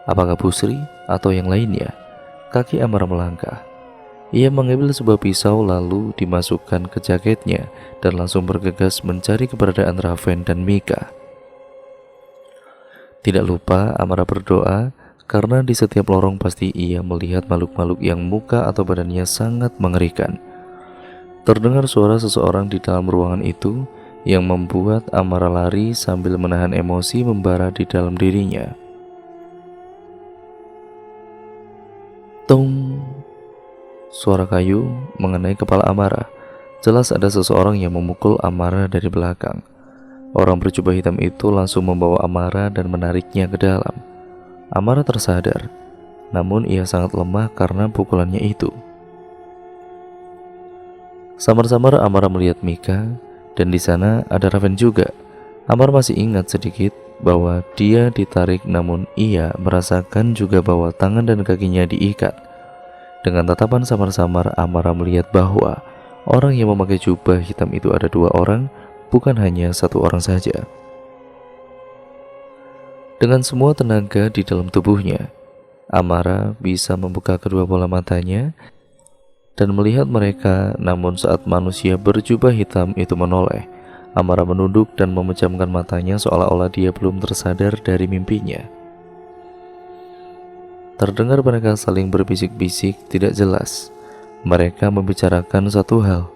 Apakah Busri atau yang lainnya? Kaki Amara melangkah. Ia mengambil sebuah pisau lalu dimasukkan ke jaketnya dan langsung bergegas mencari keberadaan Raven dan Mika. Tidak lupa Amara berdoa karena di setiap lorong pasti ia melihat makhluk-makhluk yang muka atau badannya sangat mengerikan. Terdengar suara seseorang di dalam ruangan itu yang membuat Amara lari sambil menahan emosi membara di dalam dirinya. Tung! Suara kayu mengenai kepala Amara. Jelas ada seseorang yang memukul Amara dari belakang. Orang berjubah hitam itu langsung membawa Amara dan menariknya ke dalam. Amara tersadar, namun ia sangat lemah karena pukulannya itu. Samar-samar Amara melihat Mika, dan di sana ada Raven juga. Amara masih ingat sedikit bahwa dia ditarik, namun ia merasakan juga bahwa tangan dan kakinya diikat. Dengan tatapan samar-samar Amara melihat bahwa orang yang memakai jubah hitam itu ada dua orang, bukan hanya satu orang saja. Dengan semua tenaga di dalam tubuhnya, Amara bisa membuka kedua bola matanya dan melihat mereka. Namun saat manusia berjubah hitam itu menoleh, Amara menunduk dan memejamkan matanya seolah-olah dia belum tersadar dari mimpinya. Terdengar mereka saling berbisik-bisik tidak jelas. Mereka membicarakan satu hal.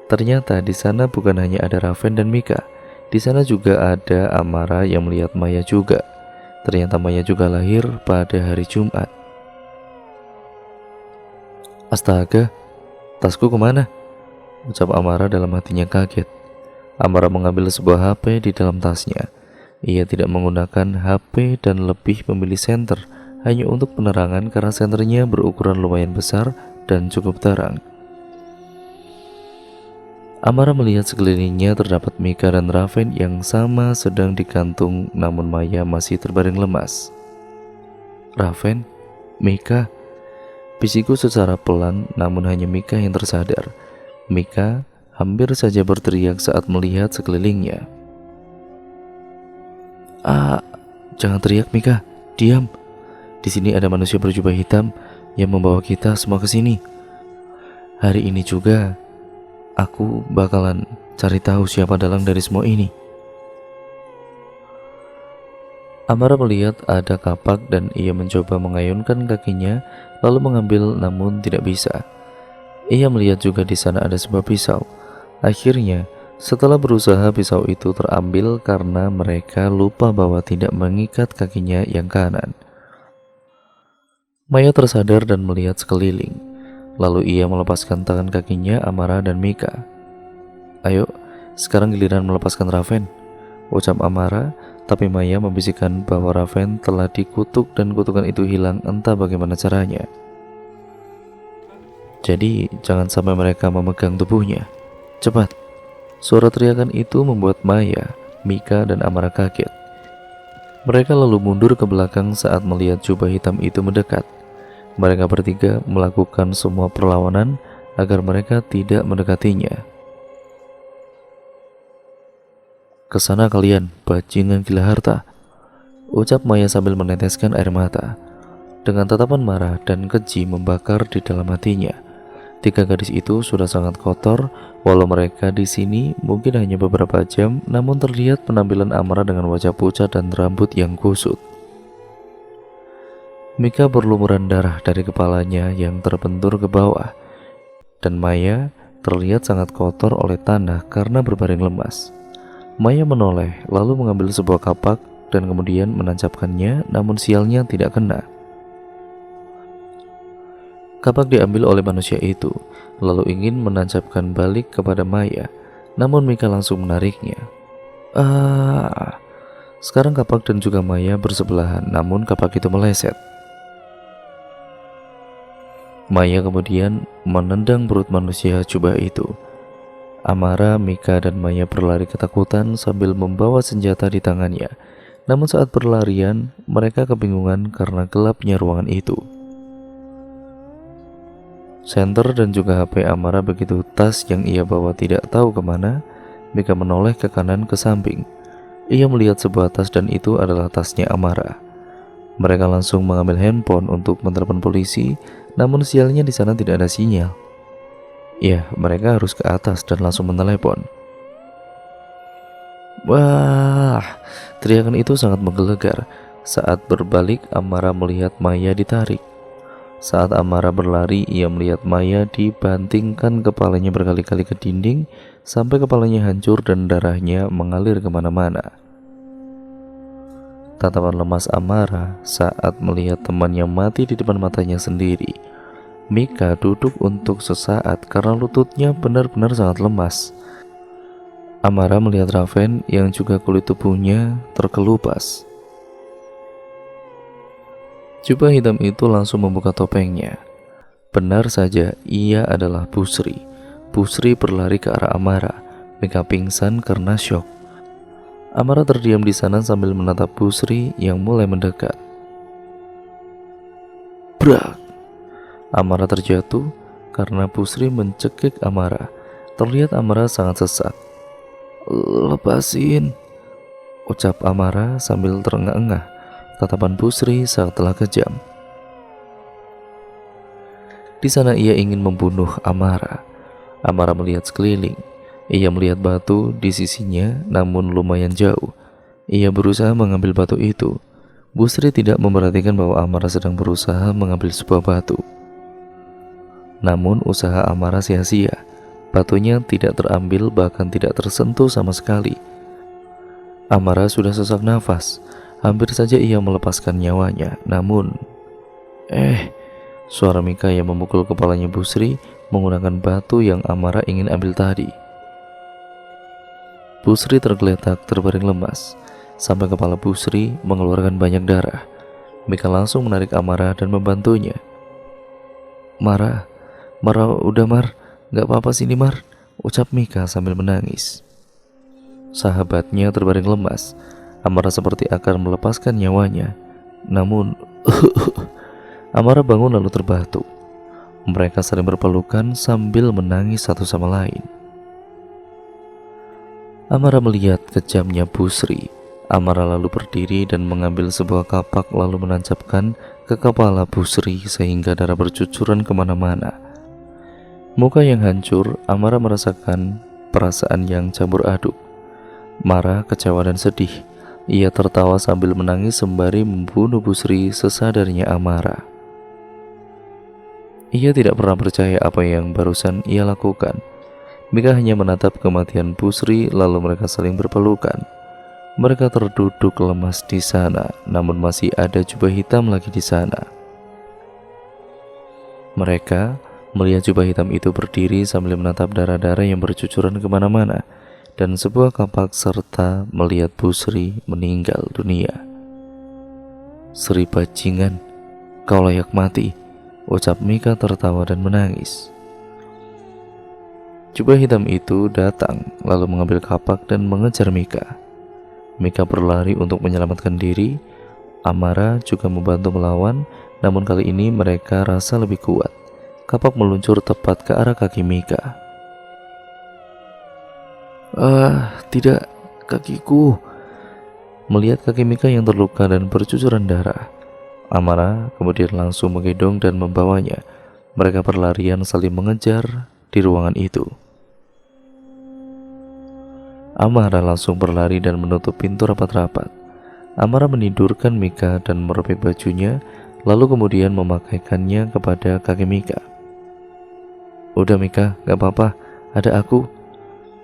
Ternyata di sana bukan hanya ada Raven dan Mika. Di sana juga ada Amara yang melihat Maya juga. Ternyata Maya juga lahir pada hari Jumat. Astaga, tasku kemana? Ucap Amara dalam hatinya kaget. Amara mengambil sebuah HP di dalam tasnya. Ia tidak menggunakan HP dan lebih memilih senter hanya untuk penerangan karena senternya berukuran lumayan besar dan cukup terang. Amara melihat sekelilingnya terdapat Mika dan Raven yang sama sedang digantung, namun Maya masih terbaring lemas. Raven, Mika, bisikku secara pelan, namun hanya Mika yang tersadar. Mika hampir saja berteriak saat melihat sekelilingnya. Jangan teriak Mika, diam. Di sini ada manusia berjubah hitam yang membawa kita semua ke sini. Hari ini juga aku bakalan cari tahu siapa dalang dari semua ini. Amara melihat ada kapak dan ia mencoba mengayunkan kakinya lalu mengambil, namun tidak bisa. Ia melihat juga di sana ada sebuah pisau. Akhirnya, setelah berusaha, pisau itu terambil karena mereka lupa bahwa tidak mengikat kakinya yang kanan. Maya tersadar dan melihat sekeliling. Lalu ia melepaskan tangan kakinya Amara dan Mika. Ayo, sekarang giliran melepaskan Raven, ucap Amara, tapi Maya membisikkan bahwa Raven telah dikutuk dan kutukan itu hilang entah bagaimana caranya. Jadi jangan sampai mereka memegang tubuhnya. Cepat. Suara teriakan itu membuat Maya, Mika, dan Amara kaget. Mereka lalu mundur ke belakang saat melihat jubah hitam itu mendekat. Mereka bertiga melakukan semua perlawanan agar mereka tidak mendekatinya. Kesana kalian, bajingan gila harta. ucap Maya sambil meneteskan air mata. Dengan tatapan marah dan keji membakar di dalam hatinya. Tiga gadis itu sudah sangat kotor, walau mereka di sini mungkin hanya beberapa jam, namun terlihat penampilan Amara dengan wajah pucat dan rambut yang kusut. Mika berlumuran darah dari kepalanya yang terbentur ke bawah, dan Maya terlihat sangat kotor oleh tanah karena berbaring lemas. Maya menoleh lalu mengambil sebuah kapak dan kemudian menancapkannya, namun sialnya tidak kena. Kapak diambil oleh manusia itu, lalu ingin menancapkan balik kepada Maya, namun Mika langsung menariknya. Sekarang kapak dan juga Maya bersebelahan, namun kapak itu meleset. Maya kemudian menendang perut manusia jubah itu. Amara, Mika, dan Maya berlari ketakutan sambil membawa senjata di tangannya. Namun saat berlarian, mereka kebingungan karena gelapnya ruangan itu. Senter dan juga HP Amara begitu tas yang ia bawa tidak tahu kemana. Mika menoleh ke kanan ke samping. Ia melihat sebuah tas dan itu adalah tasnya Amara. Mereka langsung mengambil handphone untuk menelepon polisi, namun sialnya di sana tidak ada sinyal. Ya, mereka harus ke atas dan langsung menelepon. Wah, teriakan itu sangat menggelegar. Saat berbalik, Amara melihat Maya ditarik. Saat Amara berlari, ia melihat Maya dibantingkan kepalanya berkali-kali ke dinding sampai kepalanya hancur dan darahnya mengalir kemana-mana. Tatapan lemas Amara saat melihat temannya mati di depan matanya sendiri. Mika duduk untuk sesaat karena lututnya benar-benar sangat lemas. Amara melihat Raven yang juga kulit tubuhnya terkelupas. Jubah hitam itu langsung membuka topengnya. Benar saja, ia adalah Busri. Busri berlari ke arah Amara. Mika pingsan karena syok. Amara terdiam di sana sambil menatap Busri yang mulai mendekat. Brak! Amara terjatuh karena Busri mencekik Amara. Terlihat Amara sangat sesak. Lepasin, ucap Amara sambil terengah-engah. Tatapan Busri sangatlah kejam. Di sana ia ingin membunuh Amara. Amara melihat sekeliling. Ia melihat batu di sisinya, namun lumayan jauh. Ia berusaha mengambil batu itu. Busri tidak memperhatikan bahwa Amara sedang berusaha mengambil sebuah batu. Namun usaha Amara sia-sia. Batunya tidak terambil, bahkan tidak tersentuh sama sekali. Amara sudah sesak nafas. Hampir saja ia melepaskan nyawanya. Namun suara Mika yang memukul kepalanya Busri menggunakan batu yang Amara ingin ambil tadi. Busri tergeletak terbaring lemas sampai kepala Busri mengeluarkan banyak darah. Mika langsung menarik Amara dan membantunya. Mara udah Mar, gak apa-apa sini Mar, ucap Mika sambil menangis. Sahabatnya terbaring lemas. Amara seperti akan melepaskan nyawanya. Namun Amara bangun lalu terbatuk. Mereka saling berpelukan sambil menangis satu sama lain. Amara melihat kejamnya Busri. Amara lalu berdiri dan mengambil sebuah kapak lalu menancapkan ke kepala Busri sehingga darah bercucuran kemana-mana. Muka yang hancur, Amara merasakan perasaan yang campur aduk. Marah, kecewa, dan sedih. Ia tertawa sambil menangis sembari membunuh Busri sesadarnya Amara. Ia tidak pernah percaya apa yang barusan ia lakukan. Mika hanya menatap kematian Busri lalu mereka saling berpelukan. Mereka terduduk lemas di sana, namun masih ada jubah hitam lagi di sana. Mereka melihat jubah hitam itu berdiri sambil menatap darah-darah yang bercucuran kemana-mana. Dan sebuah kapak serta melihat Busri meninggal dunia. Sri bajingan, kau layak mati, ucap Mika tertawa dan menangis. Jubah hitam itu datang lalu mengambil kapak dan mengejar Mika. Mika berlari untuk menyelamatkan diri. Amara juga membantu melawan, namun kali ini mereka rasa lebih kuat. Kapak meluncur tepat ke arah kaki Mika. Tidak, kakiku. Melihat kaki Mika yang terluka dan bercucuran darah, Amara kemudian langsung menggendong dan membawanya. Mereka berlarian saling mengejar di ruangan itu. Amara langsung berlari dan menutup pintu rapat-rapat. Amara menidurkan Mika dan merobek bajunya, lalu kemudian memakaikannya kepada kaki Mika. "Udah Mika, gak apa-apa, ada aku."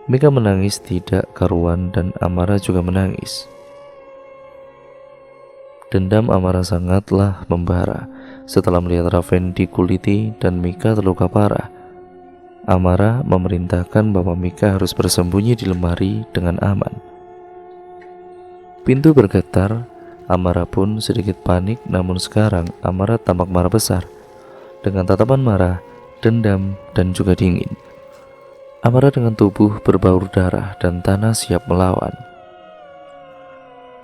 Mika menangis tidak karuan dan Amara juga menangis. Dendam Amara sangatlah membara setelah melihat Raven dikuliti dan Mika terluka parah. Amara memerintahkan bahwa Mika harus bersembunyi di lemari dengan aman. Pintu bergetar, Amara pun sedikit panik, namun sekarang Amara tampak marah besar dengan tatapan marah, dendam, dan juga dingin. Amara dengan tubuh berbaur darah dan tanah siap melawan.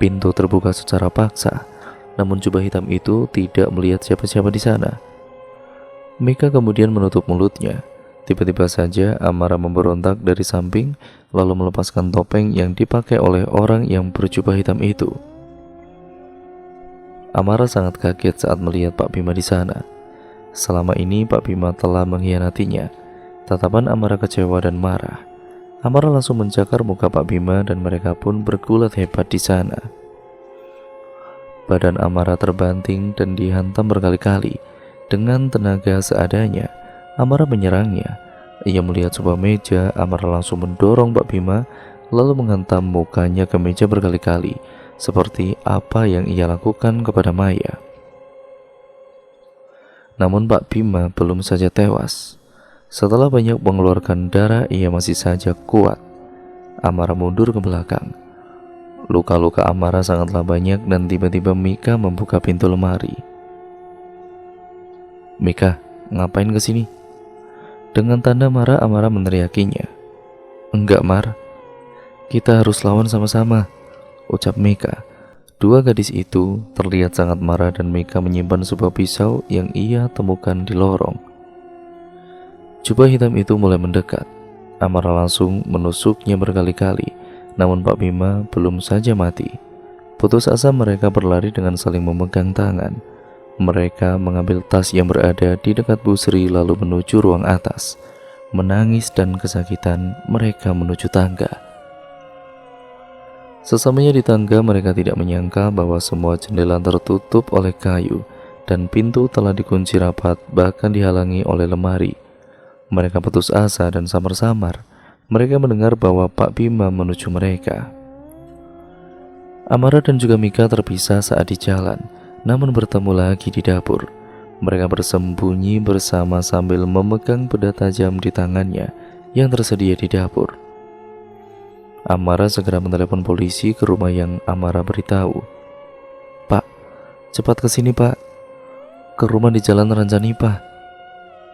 Pintu terbuka secara paksa, namun jubah hitam itu tidak melihat siapa-siapa di sana. Mika kemudian menutup mulutnya. Tiba-tiba saja Amara memberontak dari samping, lalu melepaskan topeng yang dipakai oleh orang yang berjubah hitam itu. Amara sangat kaget saat melihat Pak Bima di sana. Selama ini Pak Bima telah mengkhianatinya. Tatapan Amara kecewa dan marah. Amara langsung mencakar muka Pak Bima dan mereka pun bergulat hebat di sana. Badan Amara terbanting dan dihantam berkali-kali. Dengan tenaga seadanya, Amara menyerangnya. Ia melihat sebuah meja, Amara langsung mendorong Pak Bima, lalu menghantam mukanya ke meja berkali-kali, seperti apa yang ia lakukan kepada Maya. Namun Pak Bima belum saja tewas. Setelah banyak mengeluarkan darah, ia masih saja kuat. Amara mundur ke belakang. Luka-luka Amara sangatlah banyak dan tiba-tiba Mika membuka pintu lemari. "Mika, ngapain kesini?" Dengan tanda marah Amara meneriakinya. "Enggak Mar, kita harus lawan sama-sama," ucap Mika. Dua gadis itu terlihat sangat marah dan Mika menyimpan sebuah pisau yang ia temukan di lorong. Jubah hitam itu mulai mendekat. Amara langsung menusuknya berkali-kali. Namun Pak Bima belum saja mati. Putus asa mereka berlari dengan saling memegang tangan. Mereka mengambil tas yang berada di dekat Bu Sri lalu menuju ruang atas. Menangis dan kesakitan mereka menuju tangga. Sesamanya di tangga mereka tidak menyangka bahwa semua jendela tertutup oleh kayu dan pintu telah dikunci rapat bahkan dihalangi oleh lemari. Mereka putus asa dan samar-samar. Mereka mendengar bahwa Pak Bima menuju mereka. Amara dan juga Mika terpisah saat di jalan, namun bertemu lagi di dapur. Mereka bersembunyi bersama sambil memegang peda tajam di tangannya yang tersedia di dapur. Amara segera menelepon polisi ke rumah yang Amara beritahu. "Pak, cepat ke sini Pak, ke rumah di Jalan Ranjanipa."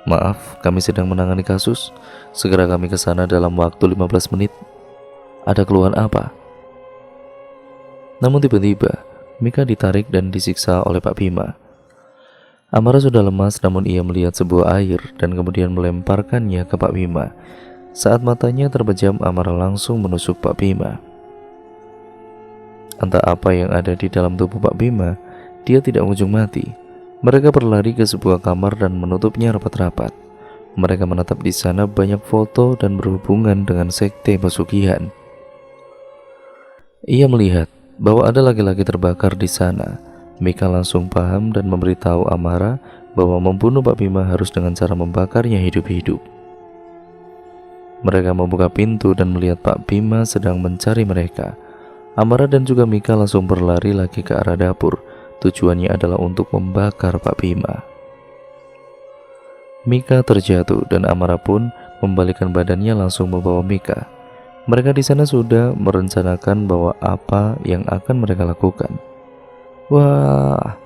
"Maaf, kami sedang menangani kasus. Segera kami ke sana dalam waktu 15 menit. Ada keluhan apa?" Namun tiba-tiba, Mika ditarik dan disiksa oleh Pak Bima. Amara sudah lemas namun ia melihat sebuah air dan kemudian melemparkannya ke Pak Bima. Saat matanya terbejam, Amara langsung menusuk Pak Bima. Entah apa yang ada di dalam tubuh Pak Bima, dia tidak ujung mati. Mereka berlari ke sebuah kamar dan menutupnya rapat-rapat. Mereka menatap di sana banyak foto dan berhubungan dengan sekte pesugihan. Ia melihat bahwa ada laki-laki terbakar di sana. Mika langsung paham dan memberitahu Amara bahwa membunuh Pak Bima harus dengan cara membakarnya hidup-hidup. Mereka membuka pintu dan melihat Pak Bima sedang mencari mereka. Amara dan juga Mika langsung berlari lagi ke arah dapur. Tujuannya adalah untuk membakar Pak Bima. Mika terjatuh dan Amara pun membalikkan badannya langsung membawa Mika. Mereka di sana sudah merencanakan bahwa apa yang akan mereka lakukan. Wah!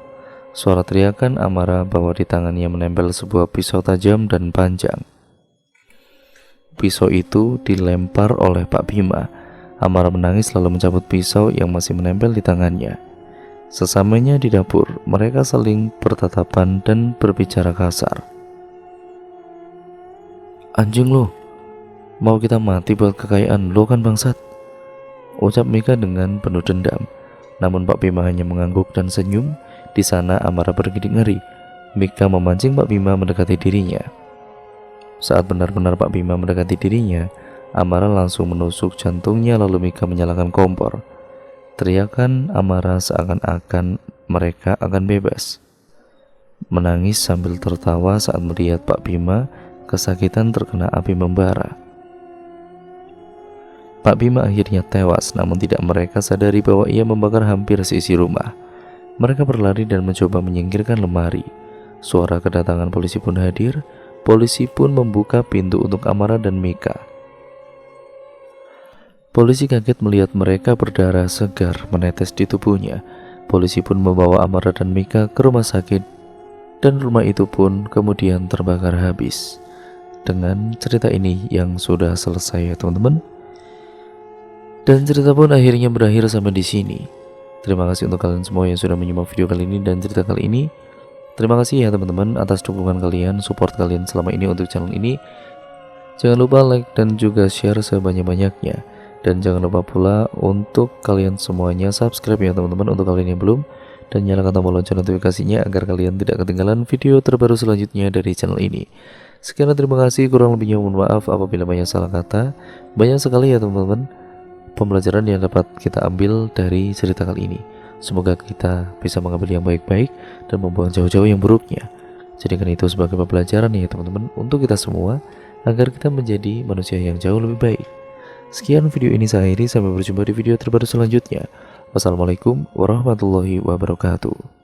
Suara teriakan Amara bahwa di tangannya menempel sebuah pisau tajam dan panjang. Pisau itu dilempar oleh Pak Bima. Amara menangis lalu mencabut pisau yang masih menempel di tangannya. Sesamanya di dapur, mereka saling bertatapan dan berbicara kasar. "Anjing lo, mau kita mati buat kekayaan lo kan bangsat?" ucap Mika dengan penuh dendam. Namun Pak Bima hanya mengangguk dan senyum. Di sana Amara bergidik ngeri. Mika memancing Pak Bima mendekati dirinya. Saat benar-benar Pak Bima mendekati dirinya, Amara langsung menusuk jantungnya lalu Mika menyalakan kompor. Teriakan Amara seakan-akan mereka akan bebas. Menangis sambil tertawa saat melihat Pak Bima kesakitan terkena api membara. Pak Bima akhirnya tewas, namun tidak mereka sadari bahwa ia membakar hampir seisi rumah. Mereka berlari dan mencoba menyingkirkan lemari. Suara kedatangan polisi pun hadir. Polisi pun membuka pintu untuk Amara dan Mika. Polisi kaget melihat mereka berdarah segar menetes di tubuhnya. Polisi pun membawa Amara dan Mika ke rumah sakit, dan rumah itu pun kemudian terbakar habis. Dengan cerita ini yang sudah selesai ya teman-teman. Dan cerita pun akhirnya berakhir sampai di sini. Terima kasih untuk kalian semua yang sudah menyimak video kali ini dan cerita kali ini. Terima kasih ya teman-teman atas dukungan kalian, support kalian selama ini untuk channel ini. Jangan lupa like dan juga share sebanyak-banyaknya. Dan jangan lupa pula untuk kalian semuanya subscribe ya teman-teman untuk kalian yang belum. Dan nyalakan tombol lonceng notifikasinya agar kalian tidak ketinggalan video terbaru selanjutnya dari channel ini. Sekian, terima kasih, kurang lebihnya mohon maaf apabila banyak salah kata. Banyak sekali ya teman-teman pembelajaran yang dapat kita ambil dari cerita kali ini. Semoga kita bisa mengambil yang baik-baik dan membuang jauh-jauh yang buruknya. Jadikan itu sebagai pembelajaran ya teman-teman untuk kita semua, agar kita menjadi manusia yang jauh lebih baik. Sekian video ini saya akhiri, sampai berjumpa di video terbaru selanjutnya. Wassalamualaikum warahmatullahi wabarakatuh.